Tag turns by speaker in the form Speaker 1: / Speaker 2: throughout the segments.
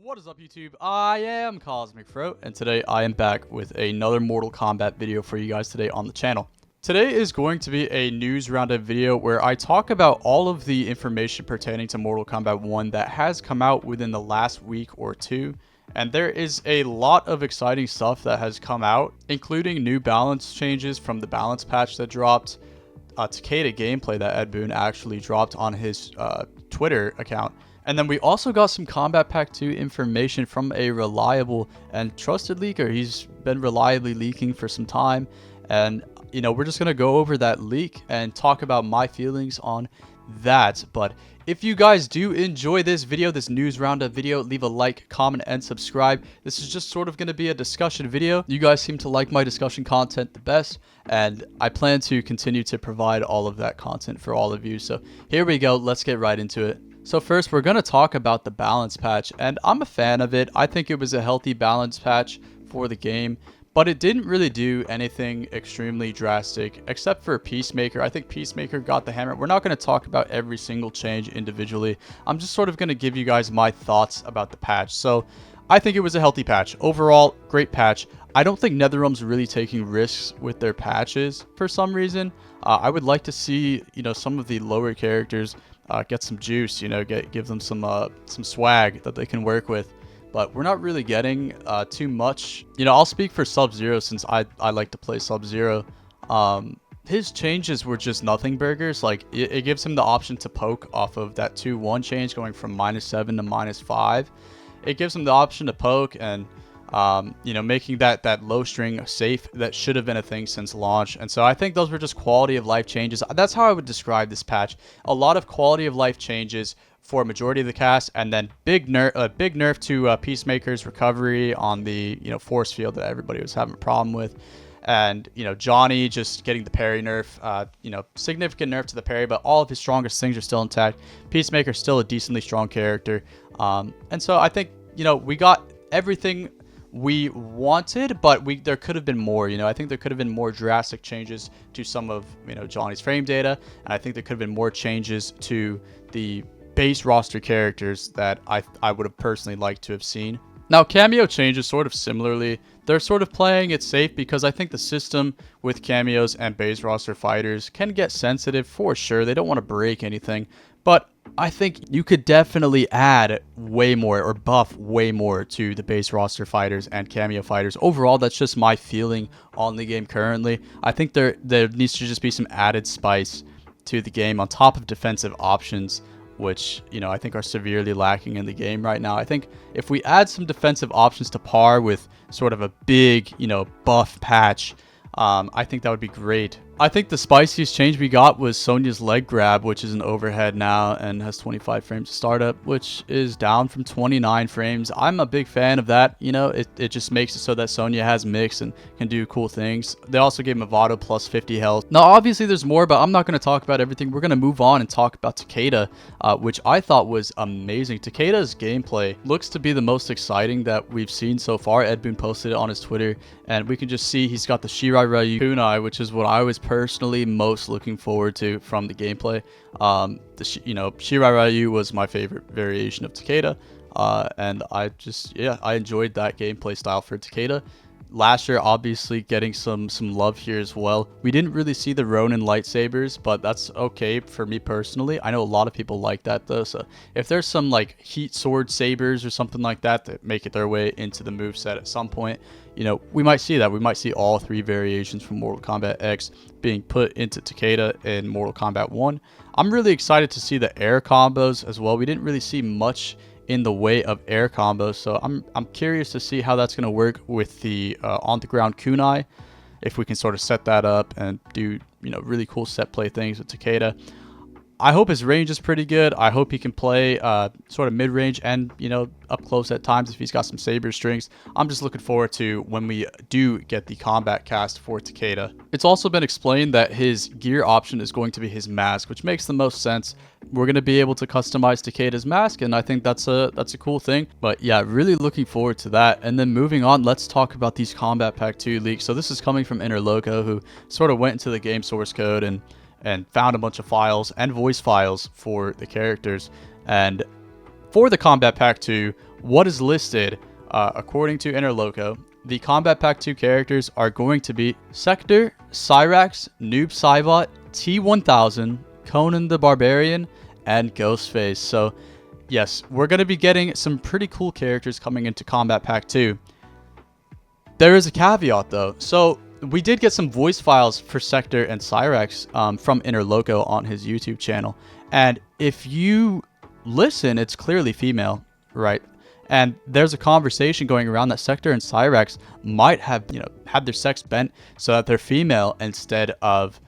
Speaker 1: What is up, YouTube? I am Cosmic Fro, and today I am back with another Mortal Kombat video for you guys today on the channel. Today is going to be a news roundup video where I talk about all of the information pertaining to Mortal Kombat 1 that has come out within the last week or two. And there is a lot of exciting stuff that has come out, including new balance changes from the balance patch that dropped, Takeda gameplay that Ed Boon actually dropped on his Twitter account. And then we also got some Combat Pack 2 information from a reliable and trusted leaker. He's been reliably leaking for some time. And, you know, we're just going to go over that leak and talk about my feelings on that. But if you guys do enjoy this video, this news roundup video, leave a like, comment, and subscribe. This is just sort of going to be a discussion video. You guys seem to like my discussion content the best, and I plan to continue to provide all of that content for all of you. So here we go. Let's get right into it. So first, we're going to talk about the balance patch, and I'm a fan of it. I think it was a healthy balance patch for the game, but it didn't really do anything extremely drastic, except for Peacemaker. I think Peacemaker got the hammer. We're not going to talk about every single change individually. I'm just sort of going to give you guys my thoughts about the patch. So I think it was a healthy patch. Overall, great patch. I don't think NetherRealm's really taking risks with their patches for some reason. I would like to see, you know, some of the lower characters get some juice, you know, give them some swag that they can work with. But we're not really getting too much. You know, I'll speak for Sub-Zero since I like to play Sub-Zero. His changes were just nothing burgers. Like, it gives him the option to poke off of that 2-1 change going from -7 to -5. It gives him the option to poke and you know, making that low string safe. That should have been a thing since launch. And so I think those were just quality of life changes. That's how I would describe this patch. A lot of quality of life changes for a majority of the cast, and then big nerf to Peacemaker's recovery on the, you know, force field that everybody was having a problem with. And, you know, Johnny just getting the parry nerf, you know, significant nerf to the parry, but all of his strongest things are still intact. Peacemaker's still a decently strong character. And so I think, you know, we got everything we wanted, but there could have been more. You know, I think there could have been more drastic changes to some of, you know, Johnny's frame data, and I think there could have been more changes to the base roster characters that I would have personally liked to have seen. Now, cameo changes sort of similarly. They're sort of playing it safe because I think the system with cameos and base roster fighters can get sensitive for sure. They don't want to break anything, but I think you could definitely add way more or buff way more to the base roster fighters and cameo fighters. Overall, that's just my feeling on the game currently. I think there needs to just be some added spice to the game on top of defensive options, which, you know, I think are severely lacking in the game right now. I think if we add some defensive options to par with sort of a big, you know, buff patch, I think that would be great. I think the spiciest change we got was Sonya's leg grab, which is an overhead now and has 25 frames to startup, which is down from 29 frames. I'm a big fan of that. You know, it just makes it so that Sonya has mix and can do cool things. They also gave Movado plus 50 health. Now, obviously there's more, but I'm not going to talk about everything. We're going to move on and talk about Takeda, which I thought was amazing. Takeda's gameplay looks to be the most exciting that we've seen so far. Ed Boon posted it on his Twitter, and we can just see he's got the Shirai Ryu kunai, which is what I was personally most looking forward to from the gameplay. You know, Shirai Ryu was my favorite variation of Takeda, and I enjoyed that gameplay style for Takeda. Last year, obviously, getting some love here as well. We didn't really see the Ronin lightsabers, but that's okay for me personally. I know a lot of people like that though, so if there's some like heat sword sabers or something like that that make it their way into the moveset at some point, you know, we might see that. We might see all three variations from Mortal Kombat X being put into Takeda in Mortal Kombat 1. I'm really excited to see the air combos as well. We didn't really see much in the way of air combos, so I'm curious to see how that's going to work with the on the ground kunai, if we can sort of set that up and do, you know, really cool set play things with Takeda. I hope his range is pretty good. I hope he can play sort of mid-range and, you know, up close at times if he's got some saber strings. I'm just looking forward to when we do get the combat cast for Takeda. It's also been explained that his gear option is going to be his mask, which makes the most sense. We're going to be able to customize Takeda's mask, and I think that's a cool thing. But yeah, really looking forward to that. And then moving on, let's talk about these Combat Pack 2 leaks. So this is coming from Interloco, who sort of went into the game source code and found a bunch of files and voice files for the characters. And for the Combat Pack 2, what is listed, according to Interloco, the Combat Pack 2 characters are going to be Sector, Cyrax, Noob Saibot, T-1000, Conan the Barbarian, and Ghostface. So, yes, we're going to be getting some pretty cool characters coming into Combat Pack 2. There is a caveat, though. So, we did get some voice files for Sector and Cyrax from Interloco on his YouTube channel. And if you listen, it's clearly female, right? And there's a conversation going around that Sector and Cyrax might have, had their sex bent so that they're female instead of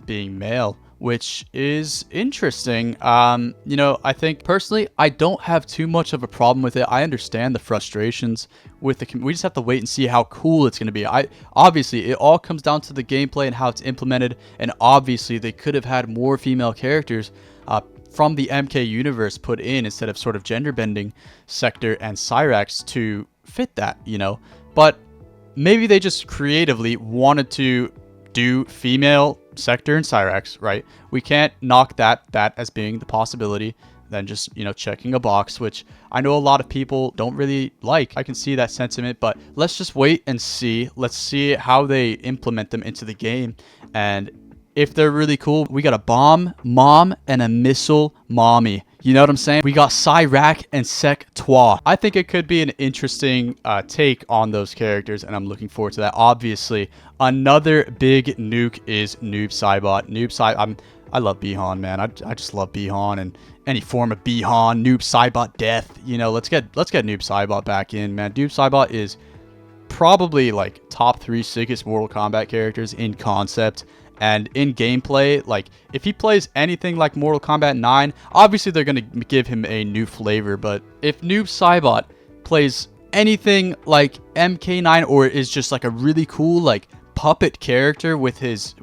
Speaker 1: being male, which is interesting. I think personally, I don't have too much of a problem with it. I understand the frustrations with we just have to wait and see how cool it's going to be. Obviously, it all comes down to the gameplay and how it's implemented. And obviously, they could have had more female characters from the MK universe put in instead of sort of gender bending Sector and Cyrax to fit that, but maybe they just creatively wanted to do female Sector and Cyrax, right? We can't knock that as being the possibility than just, checking a box, which I know a lot of people don't really like. I can see that sentiment, but let's just wait and see. Let's see how they implement them into the game. And if they're really cool, we got a bomb mom and a missile mommy. You know what I'm saying? We got Cyrax and SEK-TUAH. I think it could be an interesting take on those characters, and I'm looking forward to that. Obviously, another big nuke is Noob Saibot. I love Bihan, man. I just love Bihan and any form of Bihan. Noob Saibot death. Let's get Noob Saibot back in, man. Noob Saibot is probably like top 3 sickest Mortal Kombat characters in concept. And in gameplay, like, if he plays anything like Mortal Kombat 9, obviously they're going to give him a new flavor. But if Noob Saibot plays anything like MK9 or is just like a really cool, like, puppet character with his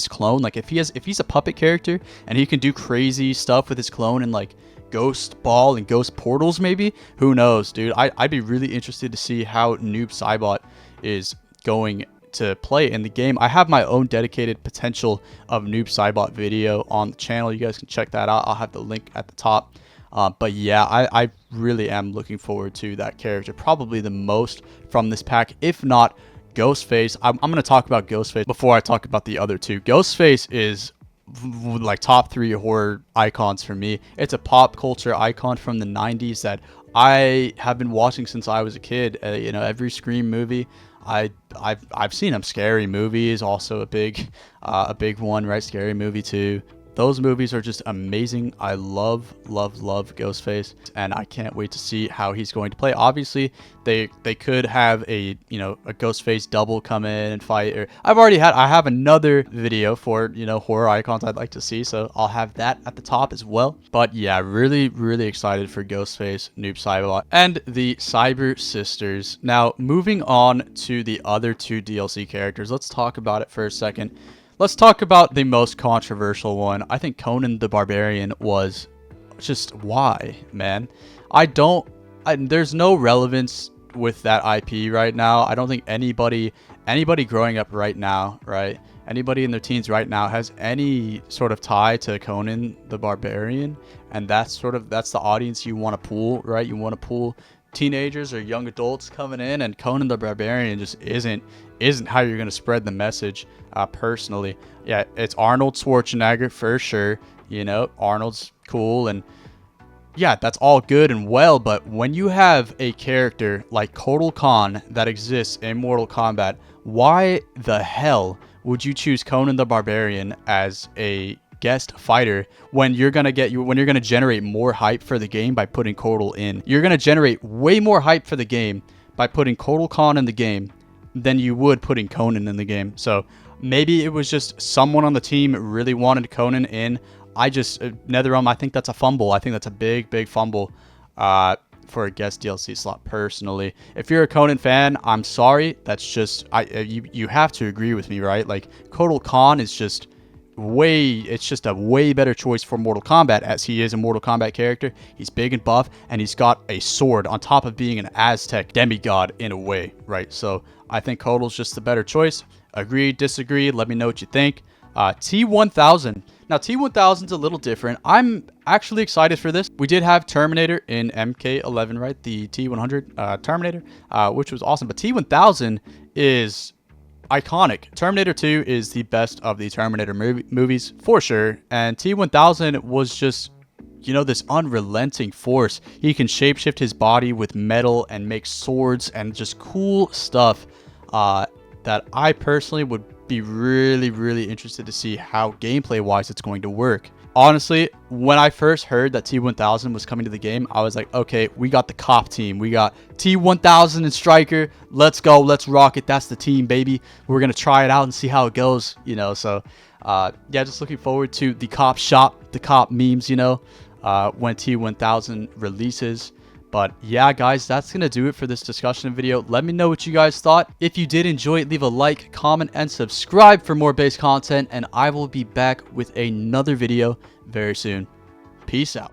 Speaker 1: clone, like if he's a puppet character and he can do crazy stuff with his clone and like Ghost Ball and Ghost Portals, maybe, who knows, dude? I'd be really interested to see how Noob Saibot is going to play in the game. I have my own dedicated potential of Noob Saibot video on the channel. You guys can check that out. I'll have the link at the top. But yeah, I really am looking forward to that character, probably the most from this pack, if not Ghostface. I'm going to talk about Ghostface before I talk about the other two. Ghostface is like top 3 horror icons for me. It's a pop culture icon from the 90s that I have been watching since I was a kid. Every Scream movie, I've seen them. Scary Movie is also a big one, right? Scary Movie 2. Those movies are just amazing. I love Ghostface, and I can't wait to see how he's going to play. Obviously, they could have a Ghostface double come in and fight. Or I have another video for horror icons I'd like to see, so I'll have that at the top as well. But yeah, really excited for Ghostface, Noob Saibot, and the Cyber Sisters. Now, moving on to the other 2 DLC characters, let's talk about it for a second. Let's talk about the most controversial one. I think Conan the Barbarian was just, why, man? There's no relevance with that IP right now. I don't think anybody growing up right now, right? Anybody in their teens right now has any sort of tie to Conan the Barbarian, and that's the audience you want to pull, right? You want to pull teenagers or young adults coming in, and Conan the Barbarian just isn't how you're going to spread the message. Personally, yeah, it's Arnold Schwarzenegger for sure. Arnold's cool, and yeah, that's all good and well, but when you have a character like Kotal Khan that exists in Mortal Kombat, why the hell would you choose Conan the Barbarian as a guest fighter when you're gonna generate more hype for the game by putting Kotal in? You're gonna generate way more hype for the game by putting Kotal Khan in the game than you would putting Conan in the game. So maybe it was just someone on the team really wanted Conan in. NetherRealm, I think that's a fumble. I think that's a big fumble for a guest DLC slot, personally. If you're a Conan fan, I'm sorry. That's just, you have to agree with me, right? Like, Kotal Khan is just a way better choice for Mortal Kombat, as he is a Mortal Kombat character. He's big and buff, and he's got a sword on top of being an Aztec demigod in a way, right? So I think Kotal's just the better choice. Agree, disagree, let me know what you think. T-1000. Now, T-1000's a little different. I'm actually excited for this. We did have Terminator in MK11, right? The T100 Terminator, which was awesome. But T1000 is iconic. Terminator 2 is the best of the Terminator movies for sure. And T1000 was just, you know, this unrelenting force. He can shapeshift his body with metal and make swords and just cool stuff that I personally would be really interested to see how gameplay wise it's going to work. Honestly, when I first heard that T1000 was coming to the game, I was like, okay, we got the cop team. We got T1000 and Striker. Let's go. Let's rock it. That's the team, baby. We're going to try it out and see how it goes, you know. So, yeah, just looking forward to the cop shop, the cop memes, you know, when T1000 releases. But yeah, guys, that's going to do it for this discussion video. Let me know what you guys thought. If you did enjoy it, leave a like, comment, and subscribe for more base content. And I will be back with another video very soon. Peace out.